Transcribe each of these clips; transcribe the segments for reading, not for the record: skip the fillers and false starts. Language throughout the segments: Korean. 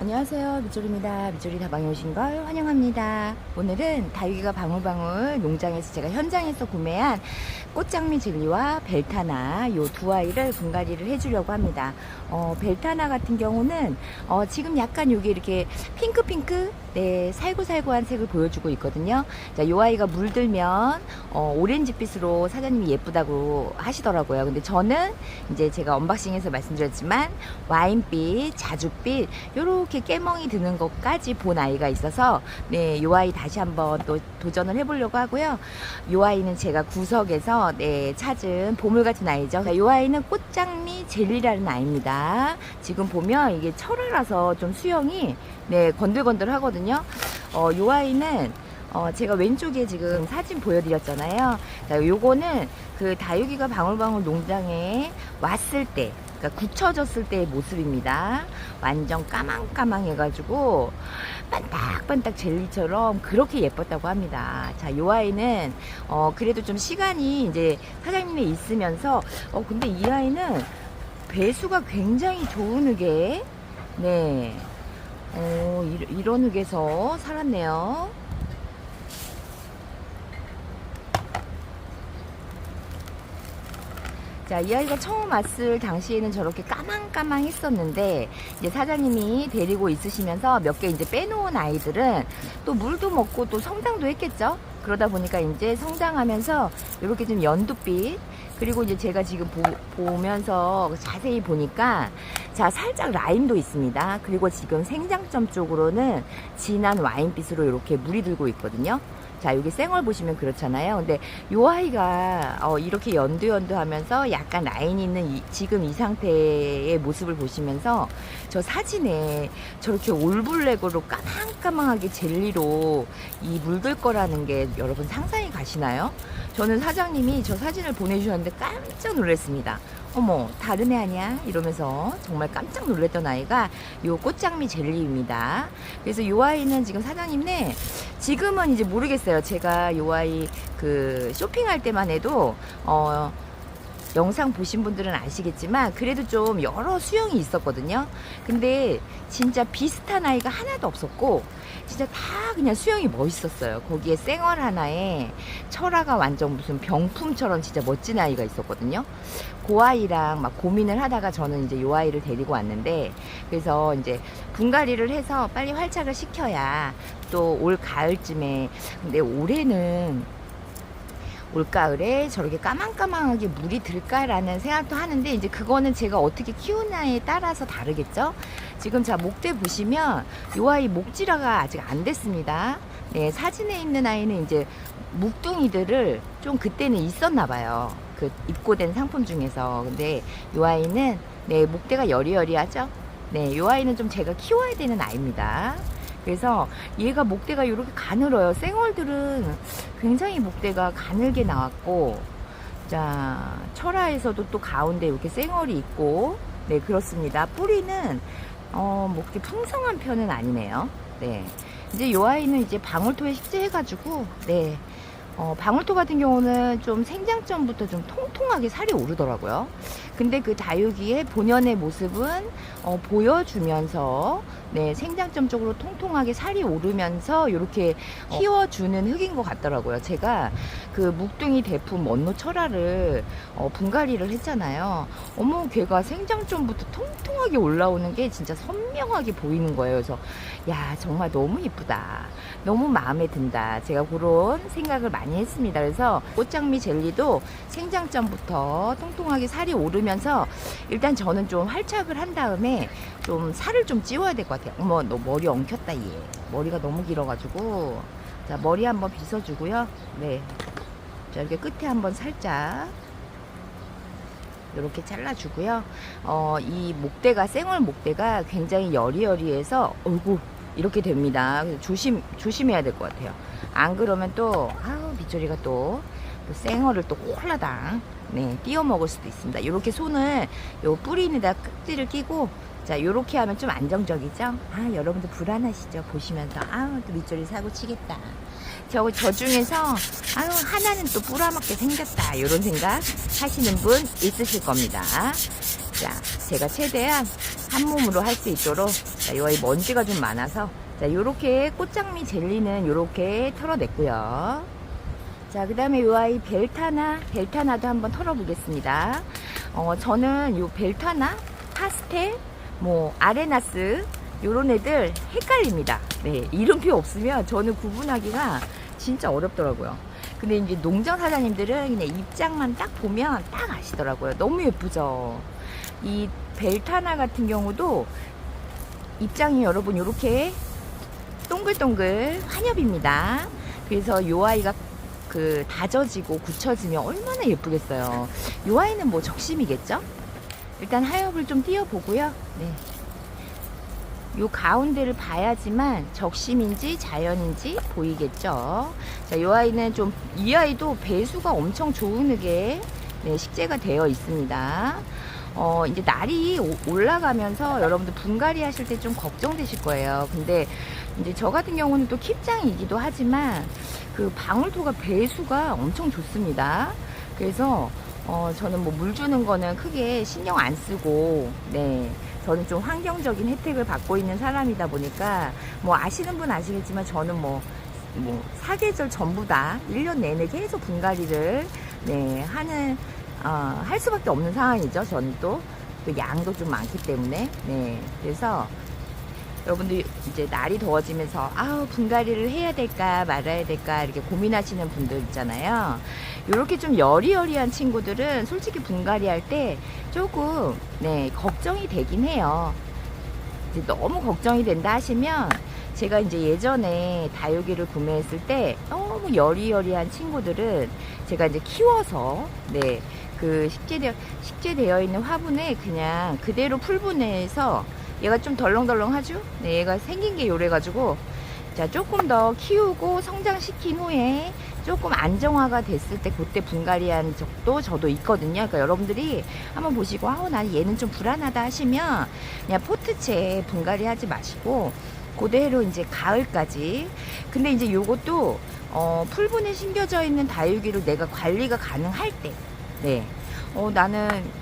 안녕하세요, 미조리입니다. 미조리 다방에 오신 걸 환영합니다. 오늘은 다육이가 방울방울 농장에서 제가 현장에서 구매한 꽃장미 젤리와 벨타나 요 두 아이를 분갈이를 해주려고 합니다. 벨타나 같은 경우는 지금 약간 요게 이렇게 핑크핑크 살구살구한 색을 보여주고 있거든요. 자, 요 아이가 물들면 오렌지빛으로 사장님이 예쁘다고 하시더라고요. 근데 저는 이제 제가 언박싱에서 말씀드렸지만 와인빛, 자줏빛 요렇게 깨멍이 드는 것까지 본 아이가 있어서 요 아이 다시 한번 또 도전을 해보려고 하고요. 요 아이는 제가 구석에서 찾은 보물같은 아이죠. 요 아이는 꽃장미 젤리라는 아이입니다. 지금 보면 이게 철화라서 좀 수영이 건들건들 하거든요. 요 아이는 제가 왼쪽에 지금 사진 보여드렸잖아요. 자, 요거는 그 다육이가 방울방울 농장에 왔을 때, 그러니까 굳혀졌을 때의 모습입니다. 완전 까망까망 해가지고 반딱반딱 젤리처럼 그렇게 예뻤다고 합니다. 자, 요 아이는 그래도 좀 시간이 이제 사장님이 있으면서 근데 이 아이는 배수가 굉장히 좋은 흙에 이런 흙에서 살았네요. 자, 이 아이가 처음 왔을 당시에는 저렇게 까망까망 했었는데, 이제 사장님이 데리고 있으시면서 몇 개 이제 빼놓은 아이들은 또 물도 먹고 또 성장도 했겠죠? 그러다 보니까 이제 성장하면서 이렇게 좀 연두빛, 그리고 이제 제가 지금 보면서 자세히 보니까, 자, 살짝 라임도 있습니다. 그리고 지금 생장점 쪽으로는 진한 와인빛으로 이렇게 물이 들고 있거든요. 자, 여기 생얼 보시면 그렇잖아요. 근데 요 아이가 이렇게 연두연두 하면서 약간 라인 있는 지금 이 상태의 모습을 보시면서 저 사진에 저렇게 올블랙으로 까망까망하게 젤리로 이 물들 거라는 게 여러분 상상이 가시나요? 저는 사장님이 저 사진을 보내주셨는데 깜짝 놀랐습니다. 어머, 다른 애 아니야? 이러면서 정말 깜짝 놀랐던 아이가 요 꽃장미 젤리입니다. 그래서 요 아이는 지금 사장님네 지금은 이제 모르겠어요. 제가 요 아이 그 쇼핑할 때만 해도 영상 보신 분들은 아시겠지만 그래도 좀 여러 수영이 있었거든요. 근데 진짜 비슷한 아이가 하나도 없었고 진짜 다 그냥 수영이 멋있었어요. 거기에 쌩얼 하나에 철화가 완전 무슨 병품처럼 진짜 멋진 아이가 있었거든요. 그 아이랑 막 고민을 하다가 저는 이제 요 아이를 데리고 왔는데, 그래서 이제 분갈이를 해서 빨리 활착을 시켜야 또 올 가을쯤에, 근데 올해는 올가을에 저렇게 까망까망하게 물이 들까라는 생각도 하는데, 이제 그거는 제가 어떻게 키우냐에 따라서 다르겠죠. 지금 자, 목대 보시면 이 아이 목질화가 아직 안 됐습니다. 사진에 있는 아이는 이제 묵둥이들을 좀 그때는 있었나 봐요. 그 입고된 상품 중에서. 근데 이 아이는 목대가 여리여리하죠. 이 아이는 좀 제가 키워야 되는 아이입니다. 그래서 얘가 목대가 이렇게 가늘어요. 생얼들은 굉장히 목대가 가늘게 나왔고, 자, 철화에서도 또 가운데 이렇게 생얼이 있고, 그렇습니다. 뿌리는 뭐 그렇게 풍성한 편은 아니네요. 이제 요 아이는 이제 방울토에 식재해가지고, 방울토 같은 경우는 좀 생장점부터 좀 통통하게 살이 오르더라고요. 근데 그 다육이의 본연의 모습은 보여주면서 생장점 쪽으로 통통하게 살이 오르면서 이렇게 키워주는 흙인 것 같더라고요. 제가 그 묵둥이 대품 원노 철화를 분갈이를 했잖아요. 어머, 걔가 생장점부터 통통하게 올라오는 게 진짜 선명하게 보이는 거예요. 그래서 야, 정말 너무 이쁘다, 너무 마음에 든다, 제가 그런 생각을 많이 했습니다. 그래서 꽃장미 젤리도 생장점부터 통통하게 살이 오르면서 일단 저는 좀 활착을 한 다음에 좀 살을 좀 찌워야 될 것 같아요. 어머, 너 머리 엉켰다. 얘 머리가 너무 길어가지고. 자, 머리 한번 빗어주고요. 자, 이렇게 끝에 한번 살짝 이렇게 잘라주고요. 이 목대가, 생얼 목대가 굉장히 여리여리해서 어이구 이렇게 됩니다. 조심해야 될 것 같아요. 안 그러면 또 빗소리가 또 생얼을 또 홀라당 띄워 먹을 수도 있습니다. 이렇게 손을 요 뿌리에다 깍지를 끼고, 자, 요렇게 하면 좀 안정적이죠. 여러분들 불안하시죠? 보시면서 또 밑줄이 사고 치겠다, 저 중에서 하나는 또 뿌라먹게 생겼다, 요런 생각 하시는 분 있으실 겁니다. 자, 제가 최대한 한 몸으로 할 수 있도록, 자, 요 아이 먼지가 좀 많아서, 자, 요렇게 꽃장미 젤리는 요렇게 털어냈고요. 자, 그 다음에 요 아이 벨타나도 한번 털어보겠습니다. 저는 요 벨타나, 파스텔, 뭐, 아레나스, 요런 애들 헷갈립니다. 네, 이름표 없으면 저는 구분하기가 진짜 어렵더라고요. 근데 이제 농장 사장님들은 그냥 입장만 딱 보면 딱 아시더라고요. 너무 예쁘죠? 이 벨타나 같은 경우도 입장이 여러분 요렇게 동글동글 환엽입니다. 그래서 요 아이가 그 다져지고 굳혀지면 얼마나 예쁘겠어요. 요 아이는 뭐 적심이겠죠? 일단 하엽을 좀 띄워보고요. 네. 요 가운데를 봐야지만 적심인지 자연인지 보이겠죠. 자, 요 아이는 좀, 이 아이도 배수가 엄청 좋은게 네, 식재가 되어 있습니다. 이제 날이 올라가면서 여러분들 분갈이 하실 때 좀 걱정되실 거예요. 근데 이제 저 같은 경우는 또 킵장이기도 하지만 그 방울토가 배수가 엄청 좋습니다. 그래서 저는 뭐 물 주는 거는 크게 신경 안 쓰고, 네. 저는 좀 환경적인 혜택을 받고 있는 사람이다 보니까, 뭐 아시는 분 아시겠지만 저는 뭐 사계절 전부 다 1년 내내 계속 분갈이를, 네, 할 수밖에 없는 상황이죠. 저는 또 양도 좀 많기 때문에, 네. 그래서 여러분들 이제 날이 더워지면서 분갈이를 해야 될까 말아야 될까 이렇게 고민하시는 분들 있잖아요. 이렇게 좀 여리여리한 친구들은 솔직히 분갈이 할 때 조금 네, 걱정이 되긴 해요. 이제 너무 걱정이 된다 하시면 제가 이제 예전에 다육이를 구매했을 때 너무 여리여리한 친구들은 제가 이제 키워서 네, 그 식재되어 있는 화분에 그냥 그대로 풀분해해서 얘가 좀 덜렁덜렁하죠? 네, 얘가 생긴 게 요래가지고, 자, 조금 더 키우고 성장시킨 후에 조금 안정화가 됐을 때 그때 분갈이한 적도 저도 있거든요. 그러니까 여러분들이 한번 보시고, 난 얘는 좀 불안하다 하시면 그냥 포트채 분갈이 하지 마시고, 그대로 이제 가을까지. 근데 이제 요것도, 풀분에 심겨져 있는 다육이로 내가 관리가 가능할 때, 네. 나는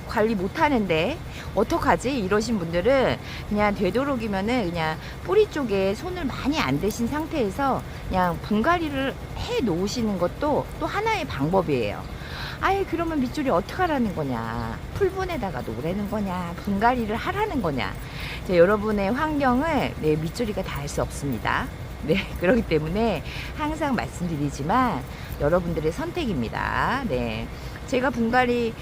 관리 못하는데 어떡하지? 이러신 분들은 그냥 되도록이면은 그냥 뿌리 쪽에 손을 많이 안 대신 상태에서 그냥 분갈이를 해 놓으시는 것도 또 하나의 방법이에요. 아예 그러면 밑줄이 어떡하라는 거냐? 풀분에다가 놓으라는 거냐? 분갈이를 하라는 거냐? 자, 여러분의 환경을 네, 밑줄이가 다 할 수 없습니다. 네, 그렇기 때문에 항상 말씀드리지만 여러분들의 선택입니다. 네. 제가 분갈이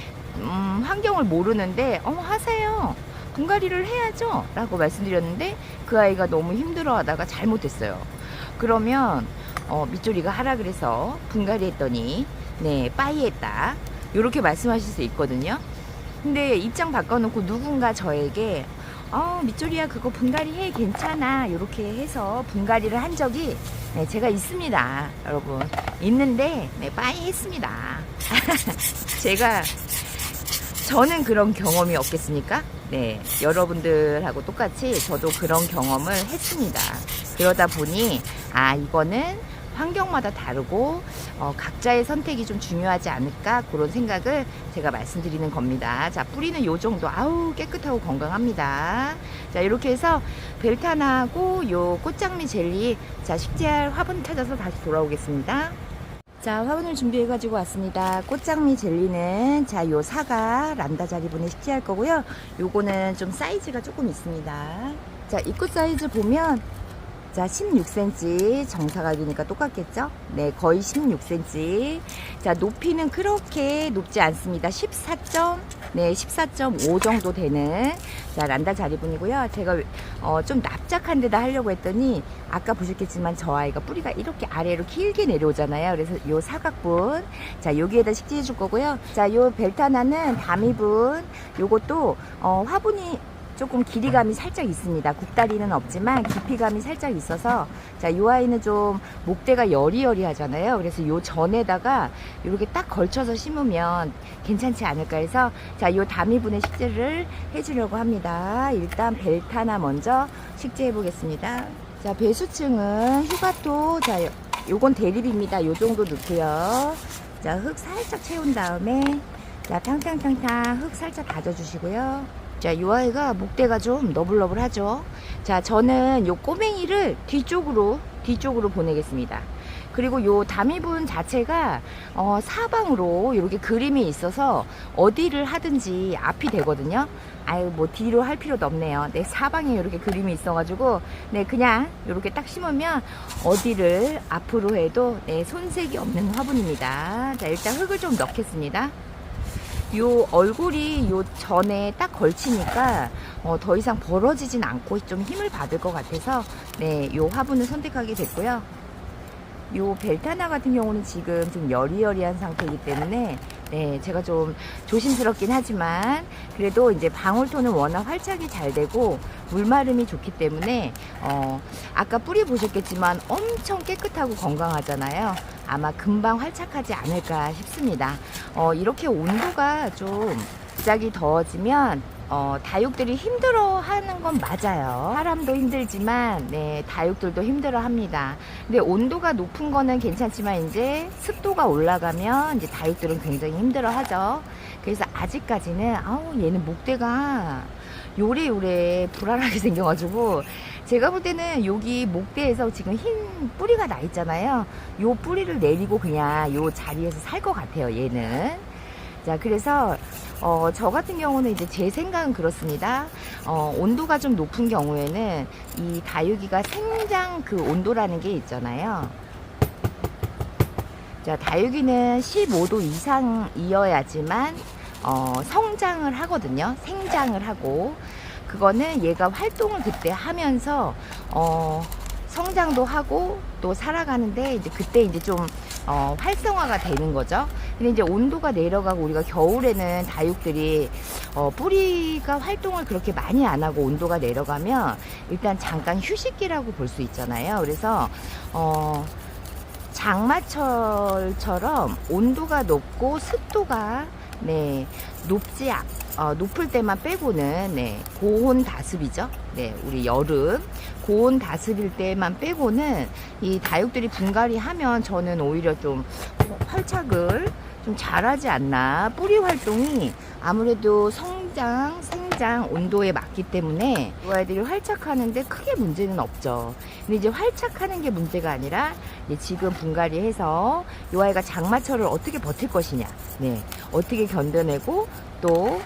환경을 모르는데 하세요. 분갈이를 해야죠 라고 말씀드렸는데 그 아이가 너무 힘들어 하다가 잘못했어요. 그러면 밑조리가 하라 그래서 분갈이 했더니 네, 빠이 했다 이렇게 말씀하실 수 있거든요. 근데 입장 바꿔놓고 누군가 저에게 밑조리야 그거 분갈이 해 괜찮아 이렇게 해서 분갈이를 한 적이 네, 제가 있습니다. 여러분 있는데 네, 빠이 했습니다. 저는 그런 경험이 없겠습니까? 네, 여러분들하고 똑같이 저도 그런 경험을 했습니다. 그러다 보니 이거는 환경마다 다르고 각자의 선택이 좀 중요하지 않을까 그런 생각을 제가 말씀드리는 겁니다. 자, 뿌리는 요 정도 깨끗하고 건강합니다. 자, 이렇게 해서 벨타나하고 요 꽃장미 젤리 자 식재할 화분 찾아서 다시 돌아오겠습니다. 자, 화분을 준비해 가지고 왔습니다. 꽃장미 젤리는 자, 요 사과 란다 자리분에 식재할 거고요. 요거는 좀 사이즈가 조금 있습니다. 자, 입꽃 사이즈 보면 자, 16cm 정사각이니까 똑같겠죠? 네, 거의 16cm. 자, 높이는 그렇게 높지 않습니다. 14.5 정도 되는 자, 란다 자리분이고요. 제가 좀 납작한 데다 하려고 했더니 아까 보셨겠지만 저 아이가 뿌리가 이렇게 아래로 길게 내려오잖아요. 그래서 요 사각분 자, 여기에다 식재해 줄 거고요. 자, 요 벨타나는 다미분 요것도 화분이 조금 길이감이 살짝 있습니다. 국다리는 없지만 깊이감이 살짝 있어서 자, 이 아이는 좀 목대가 여리여리하잖아요. 그래서 요 전에다가 이렇게 딱 걸쳐서 심으면 괜찮지 않을까 해서 자, 요 다미분의 식재를 해주려고 합니다. 일단 벨타나 먼저 식재해 보겠습니다. 자, 배수층은 휴가토 자, 요건 대립입니다. 요 정도 넣고요. 자, 흙 살짝 채운 다음에 자, 탕탕탕탕 흙 살짝 다져주시고요. 자, 이 아이가 목대가 좀 너블너블하죠. 자, 저는 요 꼬맹이를 뒤쪽으로 보내겠습니다. 그리고 요 다미분 자체가 사방으로 이렇게 그림이 있어서 어디를 하든지 앞이 되거든요. 아유, 뭐 뒤로 할 필요도 없네요. 네, 사방에 이렇게 그림이 있어가지고 네, 그냥 이렇게 딱 심으면 어디를 앞으로 해도 네, 손색이 없는 화분입니다. 자, 일단 흙을 좀 넣겠습니다. 요 얼굴이 요 전에 딱 걸치니까 더 이상 벌어지진 않고 좀 힘을 받을 것 같아서 네, 요 화분을 선택하게 됐고요. 요 벨타나 같은 경우는 지금 좀 여리여리한 상태이기 때문에 네, 제가 좀 조심스럽긴 하지만 그래도 이제 방울토는 워낙 활착이 잘 되고 물마름이 좋기 때문에 아까 뿌리 보셨겠지만 엄청 깨끗하고 건강하잖아요. 아마 금방 활착하지 않을까 싶습니다. 이렇게 온도가 좀 갑자기 더워지면 다육들이 힘들어하는 건 맞아요. 사람도 힘들지만 네, 다육들도 힘들어합니다. 근데 온도가 높은 거는 괜찮지만 이제 습도가 올라가면 이제 다육들은 굉장히 힘들어하죠. 그래서 아직까지는 얘는 목대가 요래요래 불안하게 생겨가지고 제가 볼 때는 여기 목대에서 지금 흰 뿌리가 나 있잖아요. 요 뿌리를 내리고 그냥 요 자리에서 살 것 같아요, 얘는. 자, 그래서 저 같은 경우는 이제 제 생각은 그렇습니다. 온도가 좀 높은 경우에는 이 다육이가 생장 그 온도라는 게 있잖아요. 자, 다육이는 15도 이상이어야지만 성장을 하거든요. 생장을 하고 그거는 얘가 활동을 그때 하면서 성장도 하고 또 살아가는데 이제 그때 이제 좀 활성화가 되는 거죠. 근데 이제 온도가 내려가고 우리가 겨울에는 다육들이 뿌리가 활동을 그렇게 많이 안 하고 온도가 내려가면 일단 잠깐 휴식기라고 볼 수 있잖아요. 그래서 장마철처럼 온도가 높고 습도가 네, 높을 때만 빼고는 네, 고온 다습이죠. 네, 우리 여름 고온 다습일 때만 빼고는 이 다육들이 분갈이 하면 저는 오히려 좀 활착을 좀 잘하지 않나. 뿌리 활동이 아무래도 성장, 생장 온도에 맞기 때문에 이 아이들이 활착하는데 크게 문제는 없죠. 근데 이제 활착하는 게 문제가 아니라 이제 지금 분갈이해서 이 아이가 장마철을 어떻게 버틸 것이냐, 네, 어떻게 견뎌내고 또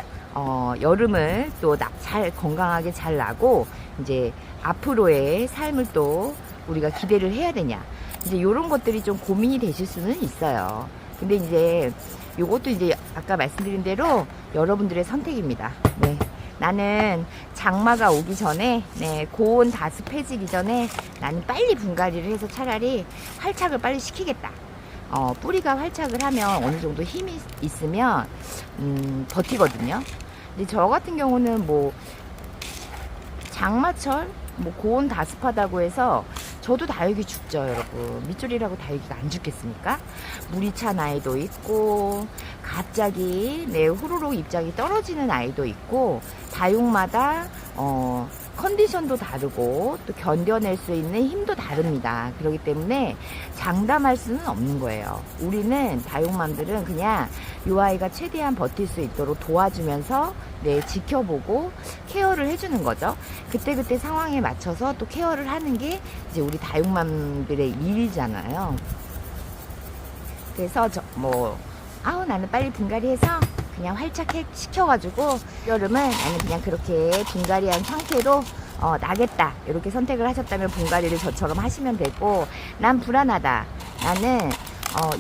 여름을 또 잘 건강하게 잘 나고 이제 앞으로의 삶을 또 우리가 기대를 해야 되냐, 이제 이런 것들이 좀 고민이 되실 수는 있어요. 근데 이제 요것도 이제 아까 말씀드린 대로 여러분들의 선택입니다. 네. 나는 장마가 오기 전에 네, 고온 다습해지기 전에 나는 빨리 분갈이를 해서 차라리 활착을 빨리 시키겠다. 뿌리가 활착을 하면 어느 정도 힘이 있으면 버티거든요. 근데 저 같은 경우는 뭐 장마철 뭐 고온 다습하다고 해서 저도 다육이 죽죠, 여러분. 밑줄이라고 다육이가 안 죽겠습니까? 물이 찬 아이도 있고 갑자기 네, 후루룩 입장이 떨어지는 아이도 있고 다육마다 컨디션도 다르고 또 견뎌낼 수 있는 힘도 다릅니다. 그렇기 때문에 장담할 수는 없는 거예요. 우리는 다육맘들은 그냥 이 아이가 최대한 버틸 수 있도록 도와주면서 네, 지켜보고 케어를 해주는 거죠. 그때그때 상황에 맞춰서 또 케어를 하는 게 이제 우리 다육맘들의 일이잖아요. 그래서 나는 빨리 분갈이해서 그냥 활착 시켜가지고 여름은 나는 그냥 그렇게 분갈이한 상태로 나겠다 이렇게 선택을 하셨다면 분갈이를 저처럼 하시면 되고, 난 불안하다, 나는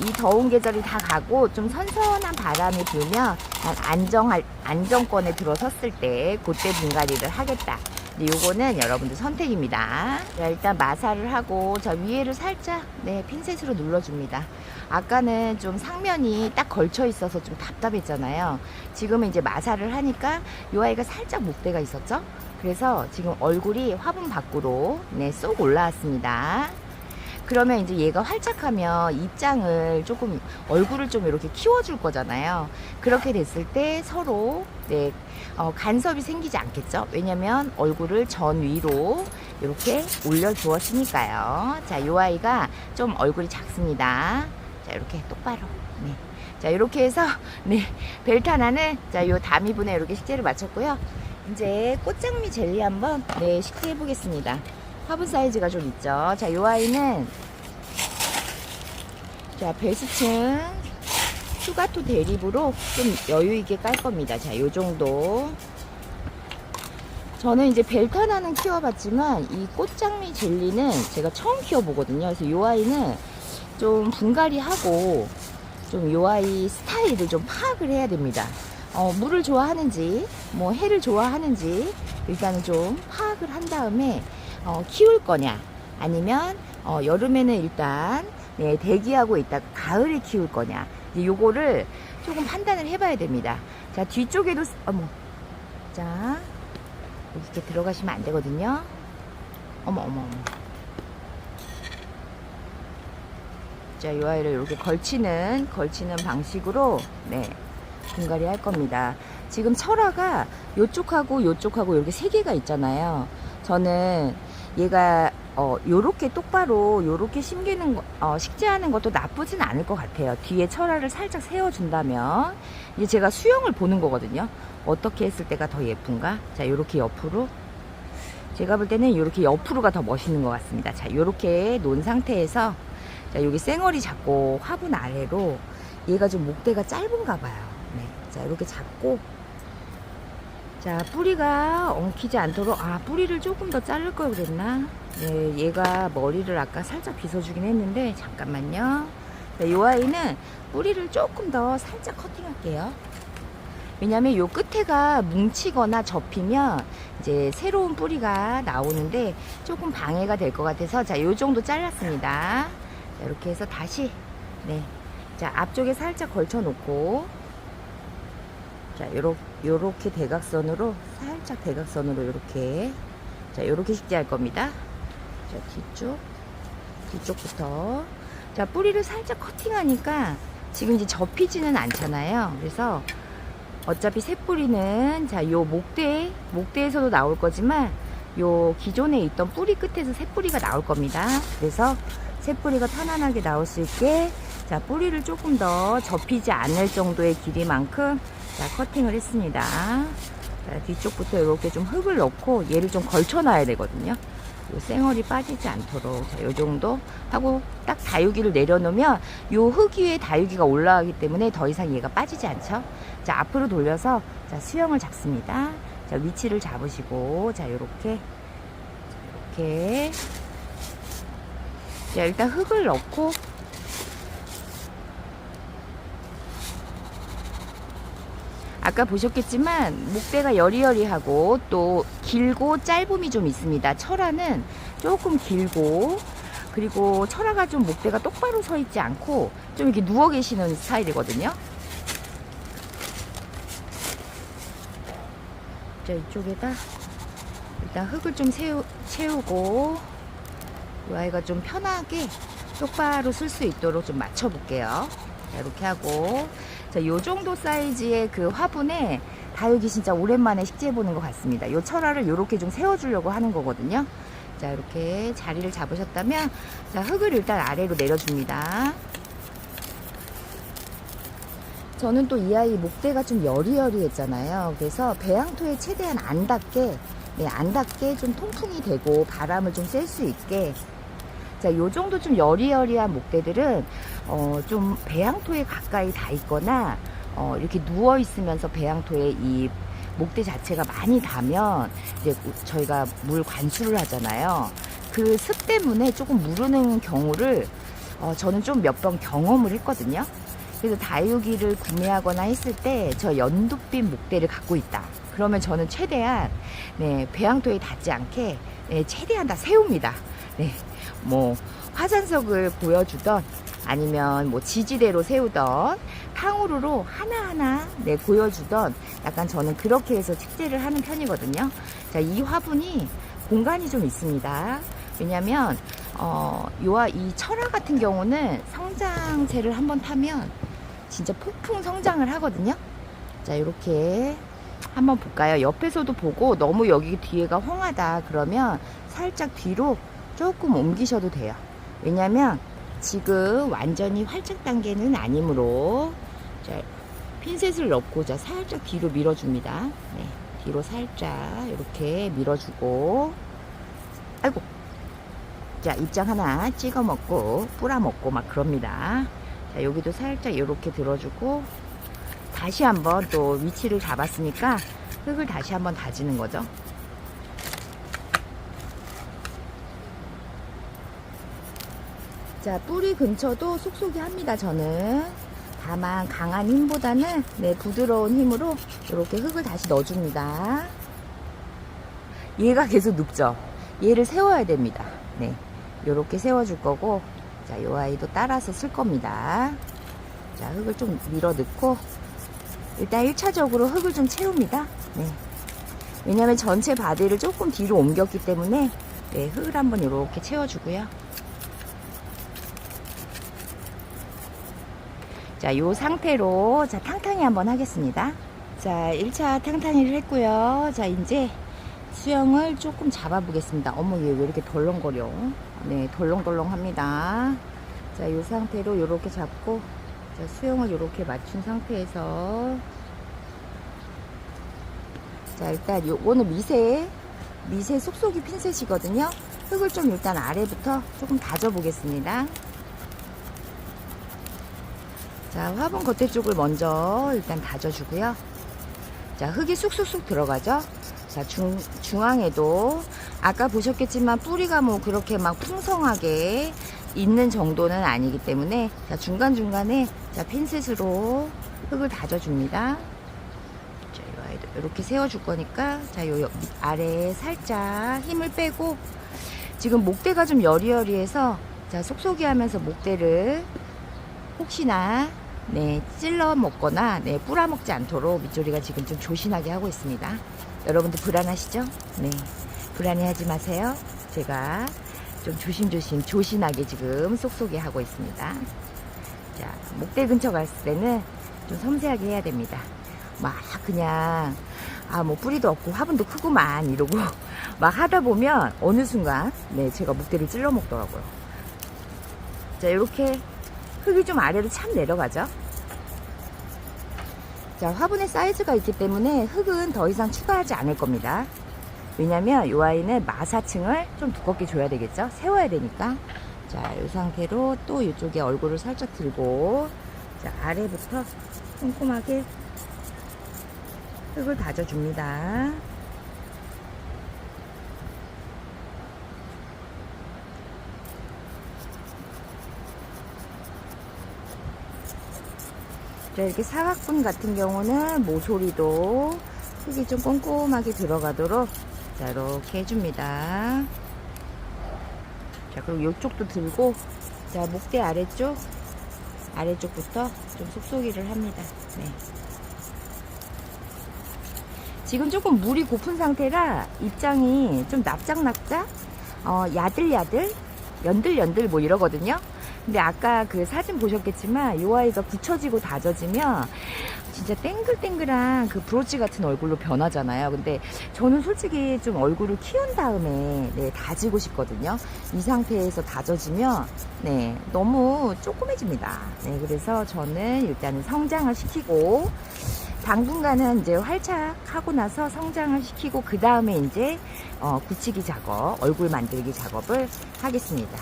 이 더운 계절이 다 가고 좀 선선한 바람이 불면 난 안정권에 들어섰을 때 그때 분갈이를 하겠다. 요거는 여러분들 선택입니다. 자, 일단 마사를 하고 저 위에를 살짝 네, 핀셋으로 눌러줍니다. 아까는 좀 상면이 딱 걸쳐 있어서 좀 답답했잖아요. 지금은 이제 마사를 하니까 이 아이가 살짝 목대가 있었죠. 그래서 지금 얼굴이 화분 밖으로 네, 쏙 올라왔습니다. 그러면 이제 얘가 활착하면 입장을 조금, 얼굴을 좀 이렇게 키워줄 거잖아요. 그렇게 됐을 때 서로 네, 간섭이 생기지 않겠죠. 왜냐면 얼굴을 전 위로 이렇게 올려주었으니까요. 자, 이 아이가 좀 얼굴이 작습니다. 자, 이렇게 똑바로 네, 자, 이렇게 해서 네, 벨트 하나는 자, 요 다미분에 이렇게 식재를 마쳤고요. 이제 꽃장미 젤리 한번 네, 식재해 보겠습니다. 화분 사이즈가 좀 있죠. 자, 요 아이는 자, 베스층 슈가토 대립으로 좀 여유 있게 깔 겁니다. 자, 요 정도. 저는 이제 벨트 하나는 키워봤지만 이 꽃장미 젤리는 제가 처음 키워보거든요. 그래서 이 아이는 좀 분갈이하고 좀 이 아이 스타일을 좀 파악을 해야 됩니다. 물을 좋아하는지 뭐 해를 좋아하는지 일단은 좀 파악을 한 다음에 키울 거냐 아니면 여름에는 일단 네, 대기하고 있다가 가을에 키울 거냐 요거를 조금 판단을 해봐야 됩니다. 자, 뒤쪽에도 자, 이렇게 들어가시면 안 되거든요. 어머. 자, 이 아이를 이렇게 걸치는 방식으로 네, 분갈이 할 겁니다. 지금 철화가 요쪽하고 요쪽하고 이렇게 세 개가 있잖아요. 저는 얘가 요렇게 똑바로 요렇게 식재하는 것도 나쁘진 않을 것 같아요. 뒤에 철화를 살짝 세워준다면 이제 제가 수영을 보는 거거든요. 어떻게 했을 때가 더 예쁜가? 자, 요렇게 옆으로 제가 볼 때는 요렇게 옆으로가 더 멋있는 것 같습니다. 자, 요렇게 놓은 상태에서 자, 여기 쌩얼이 잡고 화분 아래로 얘가 좀 목대가 짧은가 봐요. 네. 자, 이렇게 잡고 자, 뿌리가 엉키지 않도록 뿌리를 조금 더 자를 걸 그랬나? 네, 얘가 머리를 아까 살짝 빗어주긴 했는데 잠깐만요. 자, 이 아이는 뿌리를 조금 더 살짝 커팅할게요. 왜냐면 요 끝에가 뭉치거나 접히면 이제 새로운 뿌리가 나오는데 조금 방해가 될 것 같아서 자, 요 정도 잘랐습니다. 자, 이렇게 해서 다시 네, 자, 앞쪽에 살짝 걸쳐 놓고 자, 요렇게 대각선으로 살짝 대각선으로 요렇게 자, 요렇게 식재할 겁니다. 자, 뒤쪽부터 자, 뿌리를 살짝 커팅하니까 지금 이제 접히지는 않잖아요. 그래서 어차피 새뿌리는 자, 요 목대에서도 나올 거지만 요 기존에 있던 뿌리 끝에서 새뿌리가 나올 겁니다. 그래서 새뿌리가 편안하게 나올 수 있게 자, 뿌리를 조금 더 접히지 않을 정도의 길이만큼 자, 커팅을 했습니다. 자, 뒤쪽부터 이렇게 좀 흙을 넣고 얘를 좀 걸쳐 놔야 되거든요. 요 쌩얼이 빠지지 않도록 자, 요 정도 하고 딱 다육이를 내려놓으면 요 흙 위에 다육이가 올라가기 때문에 더 이상 얘가 빠지지 않죠. 자, 앞으로 돌려서 자, 수영을 잡습니다. 자, 위치를 잡으시고 자, 요렇게 자, 일단 흙을 넣고 아까 보셨겠지만 목대가 여리여리하고 또 길고 짧음이 좀 있습니다. 철화는 조금 길고 그리고 철화가 좀 목대가 똑바로 서 있지 않고 좀 이렇게 누워 계시는 스타일이거든요. 자, 이쪽에다 일단 흙을 좀 채우고 이 아이가 좀 편하게 똑바로 쓸 수 있도록 좀 맞춰 볼게요. 자, 이렇게 하고 자, 요 정도 사이즈의 그 화분에 다육이 진짜 오랜만에 식재해 보는 것 같습니다. 요 철화를 요렇게 좀 세워주려고 하는 거거든요. 자, 이렇게 자리를 잡으셨다면 자, 흙을 일단 아래로 내려줍니다. 저는 또 이 아이 목대가 좀 여리여리했잖아요. 그래서 배양토에 최대한 안 닿게 좀 통풍이 되고 바람을 좀 쐴 수 있게 자, 요 정도 좀 여리여리한 목대들은 좀 배양토에 가까이 닿아 있거나 이렇게 누워 있으면서 배양토에 이 목대 자체가 많이 닿으면 이제 저희가 물 관수를 하잖아요. 그 습 때문에 조금 무르는 경우를 저는 좀 몇 번 경험을 했거든요. 그래서 다육이를 구매하거나 했을 때 저 연두빛 목대를 갖고 있다. 그러면 저는 최대한 네, 배양토에 닿지 않게 네, 최대한 다 세웁니다. 네, 뭐 화산석을 보여주던 아니면 뭐 지지대로 세우던 탕후루로 하나하나 네, 보여주던 약간 저는 그렇게 해서 식재를 하는 편이거든요. 자, 이 화분이 공간이 좀 있습니다. 왜냐면 이 철화 같은 경우는 성장세를 한번 타면 진짜 폭풍 성장을 하거든요. 자, 이렇게 한번 볼까요? 옆에서도 보고 너무 여기 뒤에가 험하다 그러면 살짝 뒤로 조금 옮기셔도 돼요. 왜냐면 지금 완전히 활착 단계는 아니므로 자, 핀셋을 넣고 자 살짝 뒤로 밀어줍니다. 네, 뒤로 살짝 이렇게 밀어주고, 아이고, 자 입장 하나 찍어 먹고 뿌라 먹고 막 그럽니다. 자 여기도 살짝 이렇게 들어주고, 다시 한번 또 위치를 잡았으니까 흙을 다시 한번 다지는 거죠. 자 뿌리 근처도 쏙쏙이 합니다. 저는 다만 강한 힘보다는 네, 부드러운 힘으로 이렇게 흙을 다시 넣어줍니다. 얘가 계속 눕죠. 얘를 세워야 됩니다. 네, 이렇게 세워줄 거고, 자, 이 아이도 따라서 쓸 겁니다. 자, 흙을 좀 밀어 넣고, 일단 1차적으로 흙을 좀 채웁니다. 네. 왜냐면 전체 바디를 조금 뒤로 옮겼기 때문에, 네, 흙을 한번 이렇게 채워주고요. 자, 이 상태로, 자, 탕탕이 한번 하겠습니다. 자, 1차 탕탕이를 했고요. 자, 이제 수영을 조금 잡아보겠습니다. 어머, 얘 왜 이렇게 덜렁거려? 네, 덜렁덜렁 합니다. 자, 이 상태로 이렇게 잡고, 자, 수영을 이렇게 맞춘 상태에서, 자, 일단 요거는 미세 쏙쏙이 핀셋이거든요. 흙을 좀 일단 아래부터 조금 다져보겠습니다. 자, 화분 겉에 쪽을 먼저 일단 다져주고요. 자, 흙이 쑥쑥쑥 들어가죠. 자, 중앙에도 아까 보셨겠지만 뿌리가 뭐 그렇게 막 풍성하게 있는 정도는 아니기 때문에, 자, 중간중간에 자, 핀셋으로 흙을 다져줍니다. 자, 이 아이도 이렇게 세워줄 거니까, 자, 요 아래에 살짝 힘을 빼고, 지금 목대가 좀 여리여리해서, 자, 속속이 하면서 목대를 혹시나 네, 찔러 먹거나 네, 뿌라 먹지 않도록 밑조리가 지금 좀 조신하게 하고 있습니다. 여러분들 불안하시죠? 네, 불안해하지 마세요. 제가 좀 조신하게 지금 쏙쏙이 하고 있습니다. 자, 목대 근처 갔을 때는 좀 섬세하게 해야 됩니다. 막 그냥 뭐 뿌리도 없고 화분도 크구만 이러고 막 하다 보면 어느 순간 네, 제가 목대를 찔러 먹더라고요. 자, 이렇게 흙이 좀 아래로 참 내려가죠. 자, 화분의 사이즈가 있기 때문에 흙은 더 이상 추가하지 않을 겁니다. 왜냐면 이 아이는 마사층을 좀 두껍게 줘야 되겠죠. 세워야 되니까. 자, 이 상태로 또 이쪽에 얼굴을 살짝 들고, 자, 아래부터 꼼꼼하게 흙을 다져줍니다. 자, 이렇게 사각분 같은 경우는 모서리도 흙이 좀 꼼꼼하게 들어가도록 자, 이렇게 해줍니다. 자, 그리고 이쪽도 들고, 자, 목대 아래쪽부터 좀 쏙쏙이를 합니다. 네. 지금 조금 물이 고픈 상태라 입장이 좀 납작납작, 야들야들, 연들연들 뭐 이러거든요. 근데 아까 그 사진 보셨겠지만 이 아이가 굳혀지고 다져지면 진짜 땡글땡글한 그 브로치 같은 얼굴로 변하잖아요. 근데 저는 솔직히 좀 얼굴을 키운 다음에 네, 다지고 싶거든요. 이 상태에서 다져지면 네, 너무 조그매집니다. 네, 그래서 저는 일단은 성장을 시키고 당분간은 이제 활착하고 나서 성장을 시키고 그 다음에 이제 굳히기 작업, 얼굴 만들기 작업을 하겠습니다.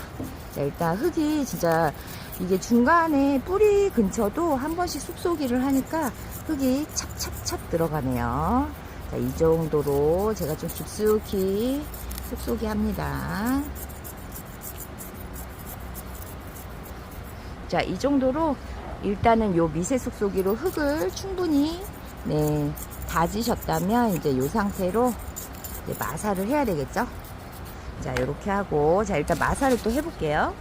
자, 일단 흙이 진짜 이게 중간에 뿌리 근처도 한 번씩 쑥쏘기를 하니까 흙이 찹찹찹 들어가네요. 자, 이 정도로 제가 좀 깊숙이 쑥쏘기 합니다. 자, 이 정도로 일단은 요 미세 쑥쏘기로 흙을 충분히 네, 다지셨다면 이제 이 상태로 이제 마사를 해야 되겠죠. 자, 이렇게 하고, 자, 일단 마사를 또 해볼게요.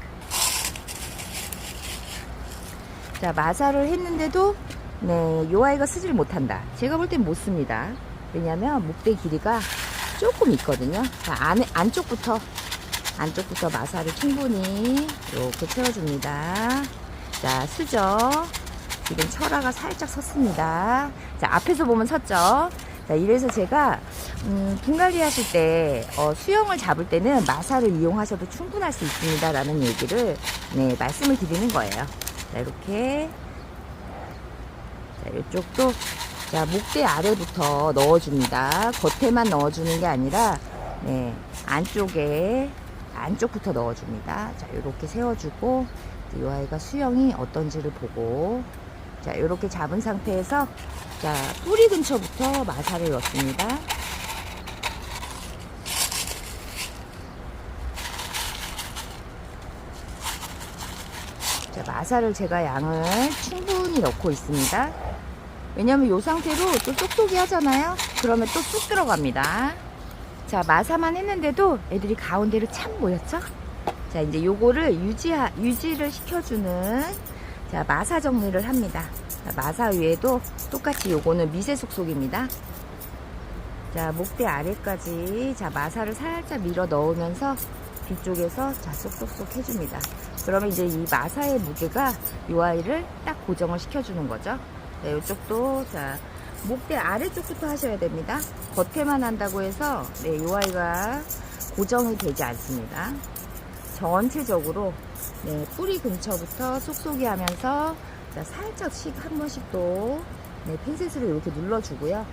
자, 마사를 했는데도 네, 요 아이가 쓰질 못한다. 제가 볼 땐 못 씁니다. 왜냐면 목대 길이가 조금 있거든요. 자, 안쪽부터 마사를 충분히 이렇게 채워줍니다. 자, 수저 지금 철화가 살짝 섰습니다. 자, 앞에서 보면 섰죠. 자, 이래서 제가 분갈이 하실 때 수영을 잡을 때는 마사를 이용하셔도 충분할 수 있습니다 라는 얘기를 네, 말씀을 드리는 거예요. 자, 이렇게 자, 이쪽도 자, 목대 아래부터 넣어줍니다. 겉에만 넣어주는 게 아니라 네, 안쪽부터 넣어줍니다. 자, 이렇게 세워주고 이 아이가 수영이 어떤지를 보고 자, 이렇게 잡은 상태에서 자, 뿌리 근처부터 마사를 넣습니다. 자, 마사를 제가 양을 충분히 넣고 있습니다. 왜냐면 이 상태로 또 쏙쏙이 하잖아요. 그러면 또 쑥 들어갑니다. 자, 마사만 했는데도 애들이 가운데로 참 모였죠? 자, 이제 요거를 유지를 시켜주는 자, 마사 정리를 합니다. 자, 마사 위에도 똑같이 요거는 미세 속속입니다. 자, 목대 아래까지 자, 마사를 살짝 밀어 넣으면서 뒤쪽에서 자, 쏙쏙쏙 해줍니다. 그러면 이제 이 마사의 무게가 이 아이를 딱 고정을 시켜주는 거죠. 자, 이쪽도 자, 목대 아래쪽부터 하셔야 됩니다. 겉에만 한다고 해서 네, 이 아이가 고정이 되지 않습니다. 전체적으로 네, 뿌리 근처부터 쏙쏙이 하면서 자, 살짝씩 한 번씩 또 네, 핀셋으로 이렇게 눌러주고요.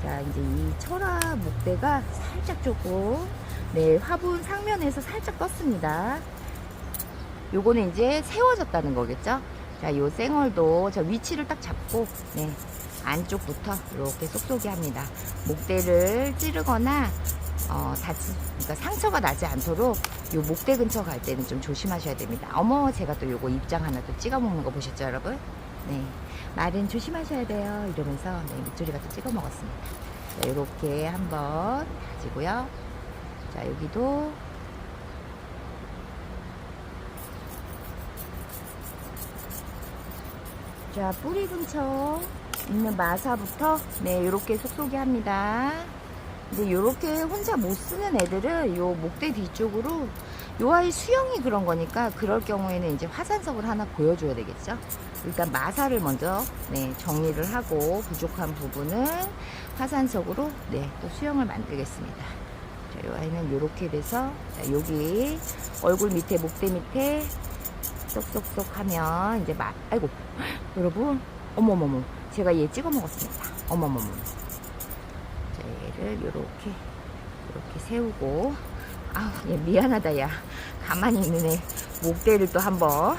자, 이제 이 철화 목대가 살짝 조금 네, 화분 상면에서 살짝 떴습니다. 요거는 이제 세워졌다는 거겠죠. 자, 요 쌩얼도 자, 위치를 딱 잡고 네, 안쪽부터 이렇게 쏙쏙이 합니다. 목대를 찌르거나 그러니까 상처가 나지 않도록 요 목대 근처 갈 때는 좀 조심하셔야 됩니다. 어머, 제가 또 요거 입장 하나 또 찍어 먹는 거 보셨죠, 여러분? 네, 말은 조심하셔야 돼요. 이러면서 네, 밑조리가 또 찍어 먹었습니다. 자, 요렇게 한번 가지고요. 자, 여기도 자, 뿌리 근처 있는 마사부터 네, 요렇게 속속이 합니다. 근데 요렇게 혼자 못 쓰는 애들은 요 목대 뒤쪽으로 요 아이 수영이 그런 거니까 그럴 경우에는 이제 화산석을 하나 보여줘야 되겠죠. 일단 마사를 먼저 네, 정리를 하고 부족한 부분은 화산석으로 네, 또 수영을 만들겠습니다. 자, 요 아이는 요렇게 돼서 자, 여기 얼굴 밑에 목대 밑에 쏙쏙쏙 하면 이제 아이고 여러분 어머머머 제가 얘 찍어 먹었습니다. 어머머머 자, 얘를 요렇게 세우고 아우 얘 미안하다 야 가만히 있는 애 목대를 또 한번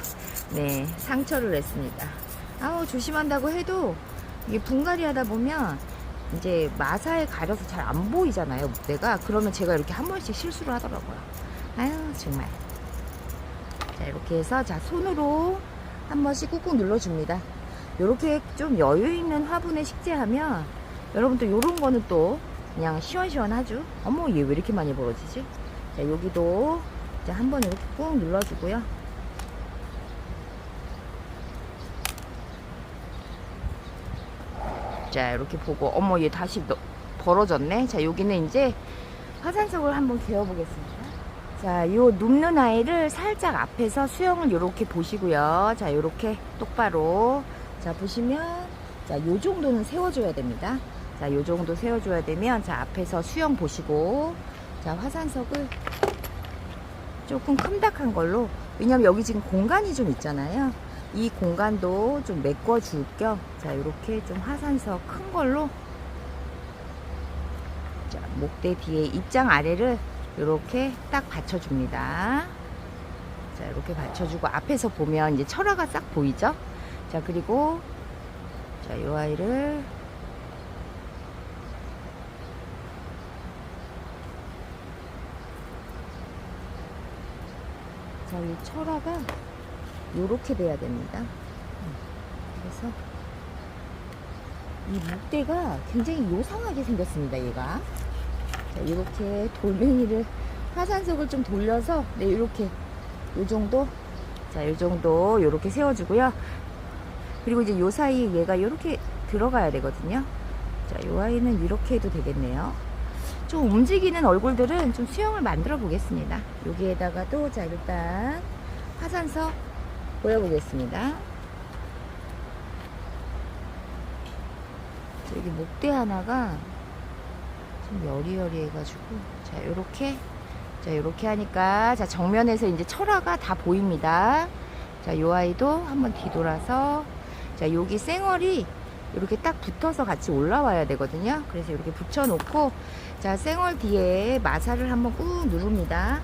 네 상처를 냈습니다. 아우 조심한다고 해도 이게 분갈이 하다 보면 이제 마사에 가려서 잘 안 보이잖아요 목대가. 그러면 제가 이렇게 한 번씩 실수를 하더라고요. 아유 정말. 자, 이렇게 해서 자, 손으로 한 번씩 꾹꾹 눌러줍니다. 이렇게 좀 여유 있는 화분에 식재하면 여러분들 요런 거는 또 그냥 시원시원하죠. 어머, 얘 왜 이렇게 많이 벌어지지? 자, 여기도 자, 한번 이렇게 꾹 눌러주고요. 자, 이렇게 보고 어머, 얘 다시 벌어졌네. 자, 여기는 이제 화산석을 한번 개어보겠습니다. 자, 요 눕는 아이를 살짝 앞에서 수영을 요렇게 보시고요. 자, 요렇게 똑바로. 자, 보시면, 자, 요 정도는 세워줘야 됩니다. 자, 요 정도 세워줘야 되면, 자, 앞에서 수영 보시고, 자, 화산석을 조금 큼닥한 걸로, 왜냐면 여기 지금 공간이 좀 있잖아요. 이 공간도 좀 메꿔줄 겸, 자, 요렇게 좀 화산석 큰 걸로, 자, 목대 뒤에 입장 아래를 이렇게 딱 받쳐줍니다. 자, 이렇게 받쳐주고 앞에서 보면 이제 철화가 싹 보이죠? 자, 그리고 자, 이 아이를 자, 이 철화가 이렇게 돼야 됩니다. 그래서 이 목대가 굉장히 요상하게 생겼습니다. 얘가. 자, 이렇게 돌멩이를 화산석을 좀 돌려서 네, 이렇게 요 정도 자, 요 정도 요렇게 세워주고요. 그리고 이제 요 사이에 얘가 이렇게 들어가야 되거든요. 자, 요 아이는 이렇게 해도 되겠네요. 좀 움직이는 얼굴들은 좀 수영을 만들어 보겠습니다. 여기에다가도 자, 일단 화산석 보여보겠습니다. 여기 목대 하나가 좀 여리여리 해가지고 자 요렇게 하니까 자, 정면에서 이제 철화가 다 보입니다. 자, 요 아이도 한번 뒤돌아서 자, 여기 쌩얼이 이렇게 딱 붙어서 같이 올라와야 되거든요. 그래서 이렇게 붙여놓고, 자, 쌩얼 뒤에 마사를 한번 꾹 누릅니다.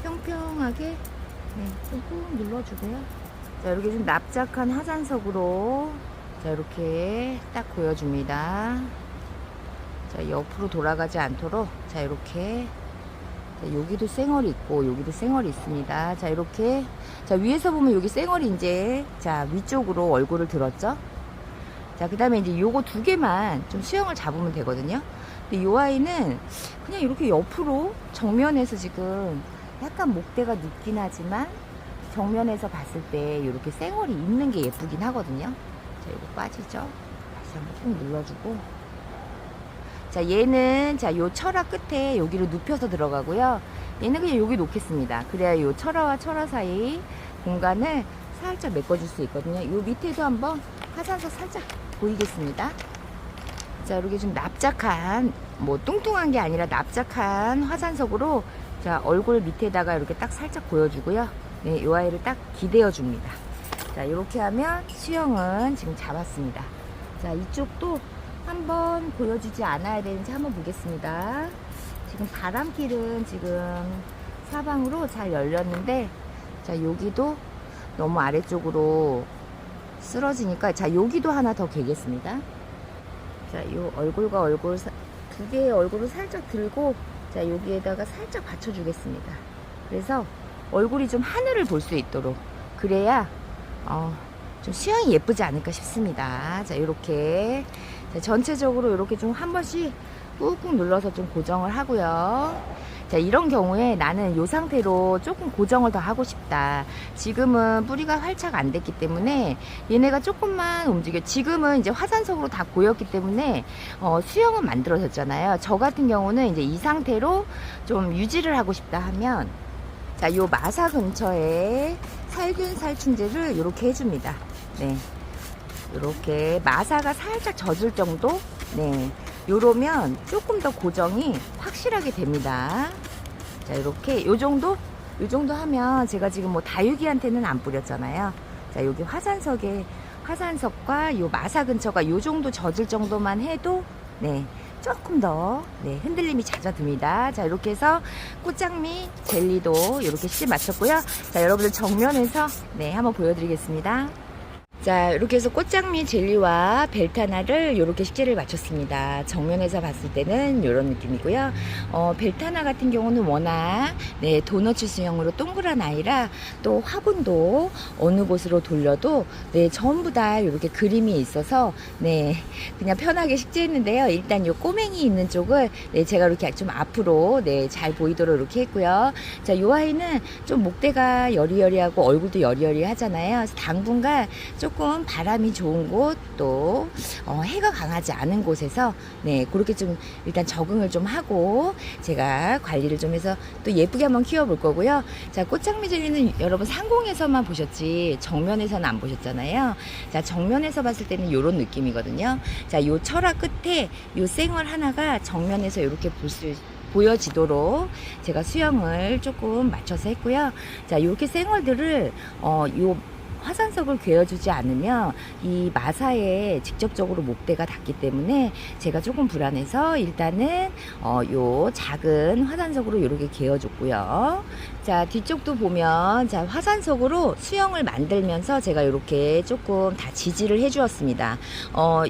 평평하게, 네, 꾹 눌러주고요. 자, 이렇게 좀 납작한 화산석으로, 자, 이렇게 딱 보여줍니다. 자, 옆으로 돌아가지 않도록, 자, 이렇게. 자, 여기도 쌩얼이 있고, 여기도 쌩얼이 있습니다. 자, 이렇게. 자, 위에서 보면 여기 쌩얼이 이제, 자, 위쪽으로 얼굴을 들었죠? 자, 그 다음에 이제 요거 두 개만 좀 수영을 잡으면 되거든요. 근데 요 아이는 그냥 이렇게 옆으로 정면에서 지금 약간 목대가 눕긴 하지만 정면에서 봤을 때 이렇게 쌩얼이 있는 게 예쁘긴 하거든요. 자, 이거 빠지죠? 다시 한번 꾹 눌러주고. 자, 얘는 자, 요 철화 끝에 여기로 눕혀서 들어가고요. 얘는 그냥 여기 놓겠습니다. 그래야 요 철화와 철화 사이 공간을 살짝 메꿔줄 수 있거든요. 요 밑에도 한번 화산석 살짝 보이겠습니다. 자, 이렇게 좀 납작한, 뭐 뚱뚱한 게 아니라 납작한 화산석으로, 자, 얼굴 밑에다가 이렇게 딱 살짝 보여주고요. 네, 이 아이를 딱 기대어 줍니다. 자, 이렇게 하면 수영은 지금 잡았습니다. 자, 이쪽도 한번 보여주지 않아야 되는지 한번 보겠습니다. 지금 바람길은 지금 사방으로 잘 열렸는데, 자, 여기도 너무 아래쪽으로 쓰러지니까, 자, 여기도 하나 더 개겠습니다. 자, 요 얼굴과 얼굴 두 개의 얼굴을 살짝 들고, 자, 여기에다가 살짝 받쳐주겠습니다. 그래서 얼굴이 좀 하늘을 볼 수 있도록, 그래야 좀 수영이 예쁘지 않을까 싶습니다. 자, 이렇게, 자, 전체적으로 이렇게 좀 한 번씩 꾹꾹 눌러서 좀 고정을 하고요. 자, 이런 경우에 나는 이 상태로 조금 고정을 더 하고 싶다. 지금은 뿌리가 활착 안 됐기 때문에 얘네가 조금만 움직여. 지금은 이제 화산석으로 다 고였기 때문에 수영은 만들어졌잖아요. 저 같은 경우는 이제 이 상태로 좀 유지를 하고 싶다 하면, 자, 요 마사 근처에 살균 살충제를 이렇게 해줍니다. 네, 이렇게 마사가 살짝 젖을 정도. 네, 요러면 조금 더 고정이 확실하게 됩니다. 자, 이렇게 요 정도 하면, 제가 지금 뭐 다육이한테는 안 뿌렸잖아요. 자, 여기 화산석과 요 마사 근처가 요 정도 젖을 정도만 해도, 네, 조금 더, 네, 흔들림이 잦아듭니다. 자, 이렇게 해서 꽃장미 젤리도 이렇게 씨 맞췄고요. 자, 여러분들 정면에서, 네, 한번 보여드리겠습니다. 자, 이렇게 해서 꽃장미 젤리와 벨타나를 이렇게 식재를 마쳤습니다. 정면에서 봤을 때는 이런 느낌이고요. 벨타나 같은 경우는 워낙, 네, 도너츠 수영으로 동그란 아이라, 또 화분도 어느 곳으로 돌려도, 네, 전부 다 이렇게 그림이 있어서, 네, 그냥 편하게 식재했는데요. 일단 요 꼬맹이 있는 쪽을, 네, 제가 이렇게 좀 앞으로, 네, 잘 보이도록 이렇게 했고요. 자, 요 아이는 좀 목대가 여리여리하고 얼굴도 여리여리 하잖아요. 그래서 당분간 조금 바람이 좋은 곳, 또 해가 강하지 않은 곳에서, 네, 그렇게 좀 일단 적응을 좀 하고 제가 관리를 좀 해서 또 예쁘게 한번 키워볼 거고요. 자, 꽃장미 젤리는 여러분 상공에서만 보셨지 정면에서는 안 보셨잖아요. 자, 정면에서 봤을 때는 이런 느낌이거든요. 자, 요 철화 끝에 요 쌩얼 하나가 정면에서 이렇게 보여지도록 제가 수영을 조금 맞춰서 했고요. 자, 이렇게 생얼들을 요 화산석을 괴어주지 않으면 이 마사에 직접적으로 목대가 닿기 때문에 제가 조금 불안해서 일단은 요 작은 화산석으로 이렇게 괴어줬고요. 자, 뒤쪽도 보면, 자, 화산석으로 수영을 만들면서 제가 이렇게 조금 다 지지를 해 주었습니다.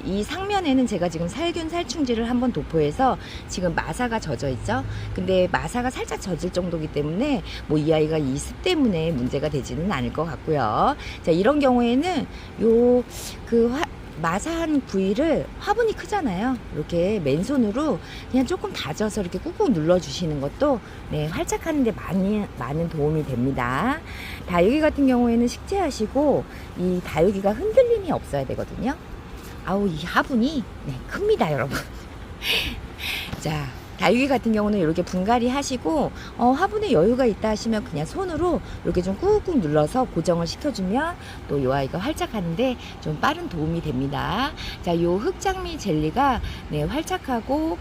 이 상면에는 제가 지금 살균 살충제를 한번 도포해서 지금 마사가 젖어 있죠. 근데 마사가 살짝 젖을 정도이기 때문에 뭐 이 아이가 이 습 때문에 문제가 되지는 않을 것 같고요. 자, 이런 경우에는 마사한 부위를, 화분이 크잖아요. 이렇게 맨손으로 그냥 조금 다져서 이렇게 꾹꾹 눌러주시는 것도, 네, 활착하는데 많은 도움이 됩니다. 다육이 같은 경우에는 식재하시고 이 다육이가 흔들림이 없어야 되거든요. 아우, 이 화분이, 네, 큽니다, 여러분. 자, 다육이 같은 경우는 이렇게 분갈이 하시고 화분에 여유가 있다 하시면 그냥 손으로 이렇게 좀 꾹꾹 눌러서 고정을 시켜주면 또 이 아이가 활짝하는데 좀 빠른 도움이 됩니다. 자, 요 흑장미 젤리가 네, 활짝하고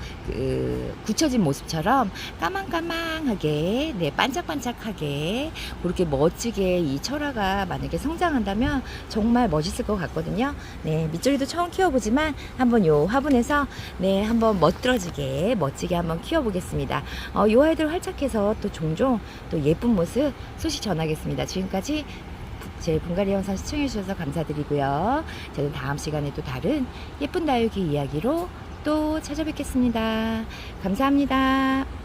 굳혀진 모습처럼 까망까망하게 네, 반짝반짝하게 그렇게 멋지게 이 철화가 만약에 성장한다면 정말 멋있을 것 같거든요. 네, 밑줄기도 처음 키워보지만 한번 요 화분에서 네, 한번 멋들어지게 멋지게 한번 키워보겠습니다. 요 아이들 활짝해서 또 종종 또 예쁜 모습 소식 전하겠습니다. 지금까지 제 분갈이 영상 시청해주셔서 감사드리고요. 저는 다음 시간에 또 다른 예쁜 다육이 이야기로 또 찾아뵙겠습니다. 감사합니다.